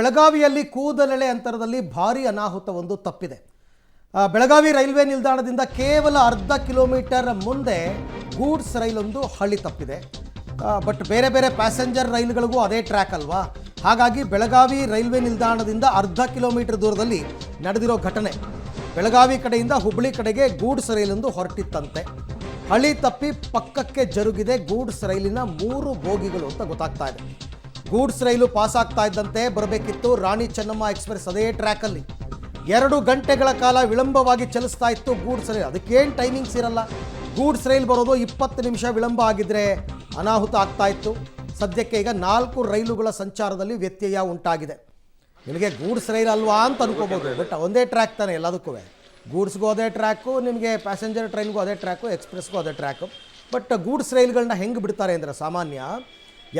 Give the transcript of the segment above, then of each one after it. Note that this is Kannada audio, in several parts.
ಬೆಳಗಾವಿಯಲ್ಲಿ ಕೂದಲೆಳೆ ಅಂತರದಲ್ಲಿ ಭಾರೀ ಅನಾಹುತವೊಂದು ತಪ್ಪಿದೆ. ಬೆಳಗಾವಿ ರೈಲ್ವೆ ನಿಲ್ದಾಣದಿಂದ ಕೇವಲ ಅರ್ಧ ಕಿಲೋಮೀಟರ್ ಮುಂದೆ ಗೂಡ್ಸ್ ರೈಲೊಂದು ಹಳಿ ತಪ್ಪಿದೆ. ಬಟ್ ಬೇರೆ ಬೇರೆ ಪ್ಯಾಸೆಂಜರ್ ರೈಲುಗಳಿಗೂ ಅದೇ ಟ್ರ್ಯಾಕ್ ಅಲ್ವಾ, ಹಾಗಾಗಿ ಬೆಳಗಾವಿ ರೈಲ್ವೆ ನಿಲ್ದಾಣದಿಂದ ಅರ್ಧ ಕಿಲೋಮೀಟರ್ ದೂರದಲ್ಲಿ ನಡೆದಿರೋ ಘಟನೆ. ಬೆಳಗಾವಿ ಕಡೆಯಿಂದ ಹುಬ್ಬಳ್ಳಿ ಕಡೆಗೆ ಗೂಡ್ಸ್ ರೈಲೊಂದು ಹೊರಟಿತ್ತಂತೆ. ಹಳಿ ತಪ್ಪಿ ಪಕ್ಕಕ್ಕೆ ಜರುಗಿದೆ ಗೂಡ್ಸ್ ರೈಲಿನ 3 ಬೋಗಿಗಳು ಅಂತ ಗೊತ್ತಾಗ್ತಾ ಇದೆ. ಗೂಡ್ಸ್ ರೈಲು ಪಾಸ್ ಆಗ್ತಾ ಇದ್ದಂತೆ ಬರಬೇಕಿತ್ತು ರಾಣಿ ಚೆನ್ನಮ್ಮ ಎಕ್ಸ್ಪ್ರೆಸ್ ಅದೇ ಟ್ರ್ಯಾಕಲ್ಲಿ. 2 ಗಂಟೆಗಳ ಕಾಲ ವಿಳಂಬವಾಗಿ ಚಲಿಸ್ತಾ ಇತ್ತು ಗೂಡ್ಸ್ ರೈಲ್. ಅದಕ್ಕೇನು ಟೈಮಿಂಗ್ಸ್ ಇರಲ್ಲ. ಗೂಡ್ಸ್ ರೈಲ್ ಬರೋದು 20 ನಿಮಿಷ ವಿಳಂಬ ಆಗಿದ್ರೆ ಅನಾಹುತ ಆಗ್ತಾ ಇತ್ತು. ಸದ್ಯಕ್ಕೆ ಈಗ 4 ರೈಲುಗಳ ಸಂಚಾರದಲ್ಲಿ ವ್ಯತ್ಯಯ ಉಂಟಾಗಿದೆ. ನಿಮಗೆ ಗೂಡ್ಸ್ ರೈಲ್ ಅಲ್ವಾ ಅಂತ ಅನ್ಕೋಬೋದು, ಬಟ್ ಒಂದೇ ಟ್ರ್ಯಾಕ್ ತಾನೆ ಎಲ್ಲದಕ್ಕೂ. ಗೂಡ್ಸ್ಗೂ ಅದೇ ಟ್ರ್ಯಾಕು, ನಿಮಗೆ ಪ್ಯಾಸೆಂಜರ್ ಟ್ರೈನ್ಗೂ ಅದೇ ಟ್ರ್ಯಾಕು, ಎಕ್ಸ್ಪ್ರೆಸ್ಗೂ ಅದೇ ಟ್ರ್ಯಾಕು. ಬಟ್ ಗೂಡ್ಸ್ ರೈಲ್ಗಳನ್ನ ಹೆಂಗೆ ಬಿಡ್ತಾರೆ ಅಂದರೆ, ಸಾಮಾನ್ಯ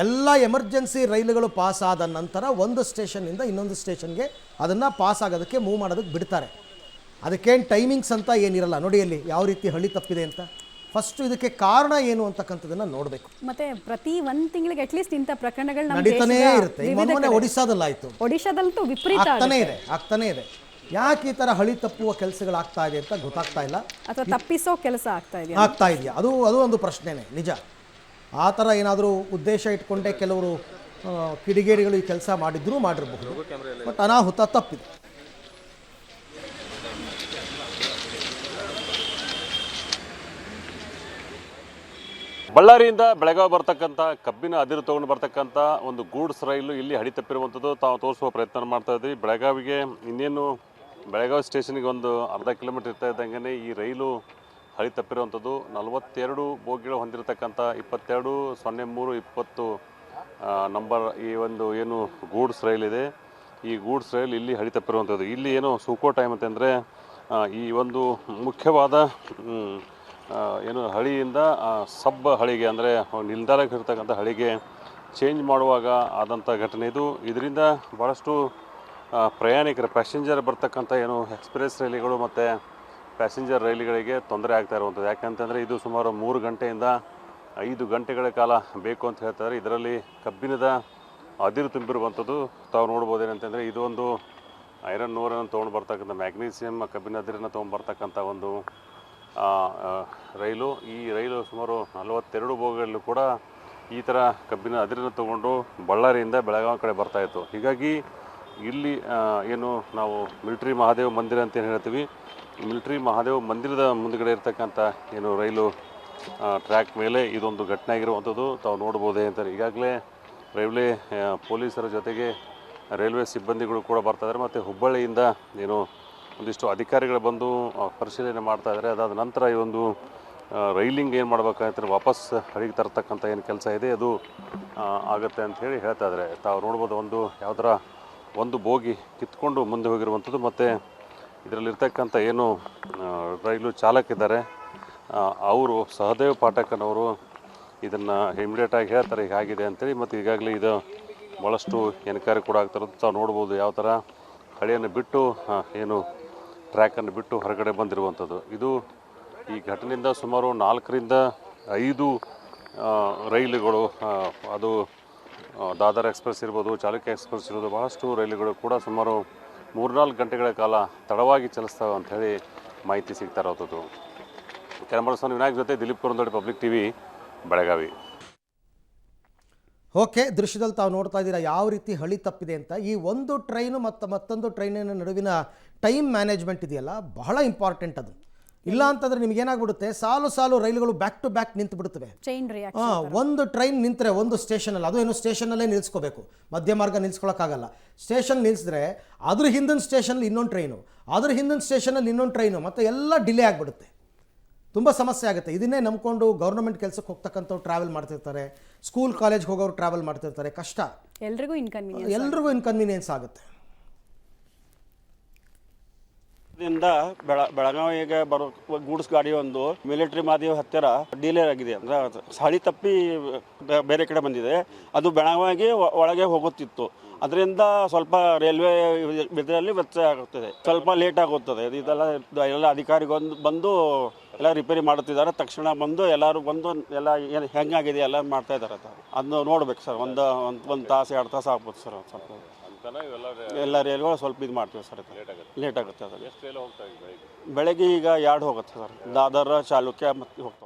ಎಲ್ಲ ಎಮರ್ಜೆನ್ಸಿ ರೈಲುಗಳು ಪಾಸ್ ಆದ ನಂತರ ಒಂದು ಸ್ಟೇಷನ್ನಿಂದ ಇನ್ನೊಂದು ಸ್ಟೇಷನ್ಗೆ ಅದನ್ನು ಪಾಸ್ ಆಗೋದಕ್ಕೆ ಮೂವ್ ಮಾಡೋದಕ್ಕೆ ಬಿಡ್ತಾರೆ. ಅದಕ್ಕೇನು ಟೈಮಿಂಗ್ಸ್ ಅಂತ ಏನಿರಲ್ಲ. ನೋಡಿ ಅಲ್ಲಿ ಯಾವ ರೀತಿ ಹಳಿ ತಪ್ಪಿದೆ ಅಂತ. ಫಸ್ಟ್ ಇದಕ್ಕೆ ಕಾರಣ ಏನು ಅಂತಕ್ಕಂಥದ್ದನ್ನು ನೋಡಬೇಕು. ಮತ್ತೆ ಪ್ರತಿ 1 ತಿಂಗಳಿಗೆ ಅಟ್ಲೀಸ್ಟ್ ಇಂಥ ಪ್ರಕರಣಗಳು ನಡೀತಾನೇ ಇರುತ್ತೆ. ಮೊನ್ನೆ ಒಡಿಶಾದಲ್ಲಾಯಿತು, ಒಡಿಶಾದಲ್ಲಂತೂ ವಿಪರೀತ ಆಗ್ತಾನೇ ಇದೆ. ಯಾಕೆ ಈ ಥರ ಹಳಿ ತಪ್ಪುವ ಕೆಲಸಗಳಾಗ್ತಾ ಇದೆ ಅಂತ ಗೊತ್ತಾಗ್ತಾ ಇಲ್ಲ, ಅಥವಾ ತಪ್ಪಿಸೋ ಕೆಲಸ ಆಗ್ತಾ ಇದೆಯಾ ಅದು ಒಂದು ಪ್ರಶ್ನೆನೇ ನಿಜ. ಆ ಥರ ಏನಾದರೂ ಉದ್ದೇಶ ಇಟ್ಕೊಂಡೇ ಕೆಲವರು ಕಿಡಿಗೇಡಿಗಳು ಈ ಕೆಲಸ ಮಾಡಿರಬಹುದು. ಬಟ್ ಅನಾಹುತ ತಪ್ಪಿದೆ. ಬಳ್ಳಾರಿಯಿಂದ ಬೆಳಗಾವಿ ಬರ್ತಕ್ಕಂಥ ಕಬ್ಬಿನ ಅದಿರು ತೊಗೊಂಡು ಬರ್ತಕ್ಕಂಥ ಒಂದು ಗೂಡ್ಸ್ ರೈಲು ಇಲ್ಲಿ ಹಳಿ ತಪ್ಪಿರುವಂಥದ್ದು ತಾವು ತೋರಿಸುವ ಪ್ರಯತ್ನ ಮಾಡ್ತಾ ಇದ್ವಿ. ಬೆಳಗಾವಿಗೆ ಇನ್ನೇನು ಬೆಳಗಾವಿ ಸ್ಟೇಷನ್ಗೆ ಒಂದು ಅರ್ಧ ಕಿಲೋಮೀಟರ್ ಇರ್ತಾ ಇದ್ದಂಗೆ ಈ ರೈಲು ಹಳಿ ತಪ್ಪಿರುವಂಥದ್ದು. 42 ಬೋಗಿಗಳು ಹೊಂದಿರತಕ್ಕಂಥ 220320 ನಂಬರ್ ಈ ಒಂದು ಏನು ಗೂಡ್ಸ್ ರೈಲ್ ಇದೆ, ಈ ಗೂಡ್ಸ್ ರೈಲ್ ಇಲ್ಲಿ ಹಳಿ ತಪ್ಪಿರುವಂಥದ್ದು. ಇಲ್ಲಿ ಏನು ಸೂಕೋ ಟೈಮ್ ಅಂತಂದರೆ ಈ ಒಂದು ಮುಖ್ಯವಾದ ಏನು ಹಳಿಯಿಂದ ಸಬ್ ಹಳಿಗೆ ಅಂದರೆ ನಿಲ್ದಾಣಕ್ಕೆ ಇರ್ತಕ್ಕಂಥ ಹಳಿಗೆ ಚೇಂಜ್ ಮಾಡುವಾಗ ಆದಂಥ ಘಟನೆ ಇದು. ಇದರಿಂದ ಭಾಳಷ್ಟು ಪ್ರಯಾಣಿಕರು ಪ್ಯಾಸೆಂಜರ್ ಬರ್ತಕ್ಕಂಥ ಏನು ಎಕ್ಸ್ಪ್ರೆಸ್ ರೈಲುಗಳು ಮತ್ತು ಪ್ಯಾಸೆಂಜರ್ ರೈಲುಗಳಿಗೆ ತೊಂದರೆ ಆಗ್ತಾ ಇರುವಂಥದ್ದು. ಯಾಕಂತಂದರೆ ಇದು ಸುಮಾರು 3 ಗಂಟೆಯಿಂದ 5 ಗಂಟೆಗಳ ಕಾಲ ಬೇಕು ಅಂತ ಹೇಳ್ತಾರೆ. ಇದರಲ್ಲಿ ಕಬ್ಬಿಣದ ಅದಿರು ತುಂಬಿರುವಂಥದ್ದು ತಾವು ನೋಡ್ಬೋದು. ಏನಂತಂದರೆ ಇದು ಒಂದು ಐರನ್ ಓರನ್ನು ತೊಗೊಂಡು ಬರ್ತಕ್ಕಂಥ ಮ್ಯಾಗ್ನೀಸಿಯಮ್ ಕಬ್ಬಿನ ಅದಿರನ್ನು ತೊಗೊಂಡ್ಬರ್ತಕ್ಕಂಥ ಒಂದು ರೈಲು. ಈ ರೈಲು ಸುಮಾರು 42 ಬೋಗಿಗಳಲ್ಲೂ ಕೂಡ ಈ ಥರ ಕಬ್ಬಿನ ಅದಿರನ್ನು ತೊಗೊಂಡು ಬಳ್ಳಾರಿಯಿಂದ ಬೆಳಗಾವಿ ಕಡೆ ಬರ್ತಾಯಿತ್ತು. ಹೀಗಾಗಿ ಇಲ್ಲಿ ಏನು ನಾವು ಮಿಲಿಟ್ರಿ ಮಹಾದೇವ ಮಂದಿರ ಅಂತ ಏನು ಹೇಳ್ತೀವಿ, ಮಿಲಿಟ್ರಿ ಮಹಾದೇವ ಮಂದಿರದ ಮುಂದುಗಡೆ ಇರ್ತಕ್ಕಂಥ ಏನು ರೈಲು ಟ್ರ್ಯಾಕ್ ಮೇಲೆ ಇದೊಂದು ಘಟನೆ ಆಗಿರುವಂಥದ್ದು ತಾವು ನೋಡ್ಬೋದೇ ಅಂತಾರೆ. ಈಗಾಗಲೇ ರೈಲ್ವೆ ಪೊಲೀಸರ ಜೊತೆಗೆ ರೈಲ್ವೆ ಸಿಬ್ಬಂದಿಗಳು ಕೂಡ ಬರ್ತಾಯಿದ್ದಾರೆ. ಮತ್ತು ಹುಬ್ಬಳ್ಳಿಯಿಂದ ಏನು ಒಂದಿಷ್ಟು ಅಧಿಕಾರಿಗಳು ಬಂದು ಪರಿಶೀಲನೆ ಮಾಡ್ತಾಯಿದ್ದಾರೆ. ಅದಾದ ನಂತರ ಈ ಒಂದು ರೈಲಿಂಗ್ ಏನು ಮಾಡ್ಬೇಕಾಗ್ತದೆ, ವಾಪಸ್ ಹಳಿಗೆ ತರ್ತಕ್ಕಂಥ ಏನು ಕೆಲಸ ಇದೆ ಅದು ಆಗುತ್ತೆ ಅಂಥೇಳಿ ಹೇಳ್ತಾ ಇದ್ದಾರೆ. ತಾವು ನೋಡ್ಬೋದು ಒಂದು ಯಾವುದರ ಒಂದು ಬೋಗಿ ಕಿತ್ಕೊಂಡು ಮುಂದೆ ಹೋಗಿರುವಂಥದ್ದು. ಮತ್ತು ಇದರಲ್ಲಿರ್ತಕ್ಕಂಥ ಏನು ರೈಲು ಚಾಲಕಿದ್ದಾರೆ ಅವರು ಸಹದೇವ್ ಪಾಠಕನವರು ಇದನ್ನು ಇಮಿಡಿಯೇಟಾಗಿ ಹೇಳ್ತಾರೆ ಹೀಗಾಗಿದೆ ಅಂತೇಳಿ. ಮತ್ತು ಈಗಾಗಲೇ ಇದು ಭಾಳಷ್ಟು ಎನ್ಕ್ವೈರಿ ಕೂಡ ಆಗ್ತಿರೋದು ತಾವು ನೋಡ್ಬೋದು. ಯಾವ ಥರ ಹಳಿಯನ್ನು ಬಿಟ್ಟು ಏನು ಟ್ರ್ಯಾಕನ್ನು ಬಿಟ್ಟು ಹೊರಗಡೆ ಬಂದಿರುವಂಥದ್ದು. ಇದು ಈ ಘಟನೆಯಿಂದ ಸುಮಾರು 4 ರಿಂದ 5 ರೈಲುಗಳು, ಅದು ದಾದರ್ ಎಕ್ಸ್ಪ್ರೆಸ್ ಇರ್ಬೋದು, ಚಾಲುಕ್ಯ ಎಕ್ಸ್ಪ್ರೆಸ್ ಇರ್ಬೋದು, ಭಾಳಷ್ಟು ರೈಲುಗಳು ಕೂಡ ಸುಮಾರು 3-4 ಗಂಟೆಗಳ ಕಾಲ ತಡವಾಗಿ ಚಲಿಸ್ತಾವೆ ಅಂಥೇಳಿ ಮಾಹಿತಿ ಸಿಗ್ತಾ ಇರೋದು. ಕ್ಯಾಮರಾ ವಿನಾಯಕ್ ಜೊತೆ Dilip Kurandodi, public TV, Belagavi. Okay, ದೃಶ್ಯದಲ್ಲಿ ತಾವು ನೋಡ್ತಾ ಇದ್ದೀರಾ ಯಾವ ರೀತಿ ಹಳಿ ತಪ್ಪಿದೆ ಅಂತ. ಈ ಒಂದು ಟ್ರೈನು ಮತ್ತು ಮತ್ತೊಂದು ಟ್ರೈನಿನ ನಡುವಿನ ಟೈಮ್ ಮ್ಯಾನೇಜ್ಮೆಂಟ್ ಇದೆಯಲ್ಲ, ಬಹಳ ಇಂಪಾರ್ಟೆಂಟ್ ಅದು. ಇಲ್ಲ ಅಂತಂದರೆ ನಿಮಗೇನಾಗ್ಬಿಡುತ್ತೆ, ಸಾಲು ರೈಲುಗಳು ಬ್ಯಾಕ್ ಟು ಬ್ಯಾಕ್ ನಿಂತು ಬಿಡ್ತವೆ. ಒಂದು ಟ್ರೈನ್ ನಿಂತರೆ ಒಂದು ಸ್ಟೇಷನಲ್ಲಿ, ಅದು ಏನು ಸ್ಟೇಷನಲ್ಲೇ ನಿಲ್ಲಿಸ್ಕೋಬೇಕು, ಮಧ್ಯ ಮಾರ್ಗ ನಿಲ್ಲಿಸ್ಕೊಳಕ್ಕಾಗಲ್ಲ. ಸ್ಟೇಷನ್ ನಿಲ್ಲಿಸಿದ್ರೆ ಅದ್ರ ಹಿಂದಿನ ಸ್ಟೇಷನಲ್ಲಿ ಇನ್ನೊಂದು ಟ್ರೈನು, ಅದ್ರ ಹಿಂದಿನ ಸ್ಟೇಷನಲ್ಲಿ ಇನ್ನೊಂದು ಟ್ರೈನು, ಮತ್ತು ಎಲ್ಲ ಡಿಲೇ ಆಗಿಬಿಡುತ್ತೆ. ತುಂಬ ಸಮಸ್ಯೆ ಆಗುತ್ತೆ. ಇದನ್ನೇ ನಂಬ್ಕೊಂಡು ಗೌರ್ಮೆಂಟ್ ಕೆಲಸಕ್ಕೆ ಹೋಗ್ತಕ್ಕಂಥವ್ರು ಟ್ರಾವೆಲ್ ಮಾಡ್ತಿರ್ತಾರೆ, ಸ್ಕೂಲ್ ಕಾಲೇಜ್ಗೆ ಹೋಗೋರು ಟ್ರಾವೆಲ್ ಮಾಡ್ತಿರ್ತಾರೆ. ಕಷ್ಟ, ಎಲ್ರಿಗೂ ಇನ್ಕನ್ವೀನಿಯನ್ಸ್ ಆಗುತ್ತೆ. ಬೆಳಗಾವಿಗೆ ಬರೋ ಗೂಡ್ಸ್ ಗಾಡಿ ಒಂದು ಮಿಲಿಟರಿ ಮಾದೇವ್ ಹತ್ತಿರ ಡಿಲೇ ಆಗಿದೆ. ಅಂದ್ರೆ ಹಳಿ ತಪ್ಪಿ ಬೇರೆ ಕಡೆ ಬಂದಿದೆ. ಅದು ಬೆಳಗಾವಿಗೆ ಒಳಗೆ ಹೋಗುತ್ತಿತ್ತು. ಅದರಿಂದ ಸ್ವಲ್ಪ ರೈಲ್ವೆ ಇದರಲ್ಲಿ ವ್ಯತ್ಯಯ ಆಗುತ್ತದೆ, ಸ್ವಲ್ಪ ಲೇಟ್ ಆಗುತ್ತದೆ. ಇದೆಲ್ಲ ಅಧಿಕಾರಿಗಳು ಬಂದು ಎಲ್ಲ ರಿಪೇರಿ ಮಾಡುತ್ತಿದ್ದಾರೆ. ತಕ್ಷಣ ಬಂದು ಎಲ್ಲರೂ ಬಂದು ಎಲ್ಲ ಏನು ಹೆಂಗಾಗಿದೆ ಎಲ್ಲ ಮಾಡ್ತಾ ಇದ್ದಾರೆ. ಅದನ್ನು ನೋಡ್ಬೇಕು ಸರ್. ಒಂದು ತಾಸು 2 ತಾಸು ಆಗ್ಬೋದು ಸರ್. ಸ್ವಲ್ಪ ಆಗುತ್ತಾನ ಇವೆಲ್ಲ ಎಲ್ಲ ರೈಲ್ಗಳು ಸ್ವಲ್ಪ ಇದು ಮಾಡ್ತೀವಿ ಸರ್. ಲೇಟ್ ಆಗುತ್ತೆ. ಲೇಟ್ ಆಗುತ್ತೆ ಅದರಲ್ಲಿ. ಎಷ್ಟು ರೈಲು ಹೋಗ್ತಾ ಇದೆ ಬೆಳಿಗ್ಗೆ? ಬೆಳಗ್ಗೆ ಈಗ 2 ಹೋಗುತ್ತೆ ಸರ್, ದಾದರ ಚಾಲುಕ್ಯ ಮತ್ತು ಹೋಗ್ತಾವೆ.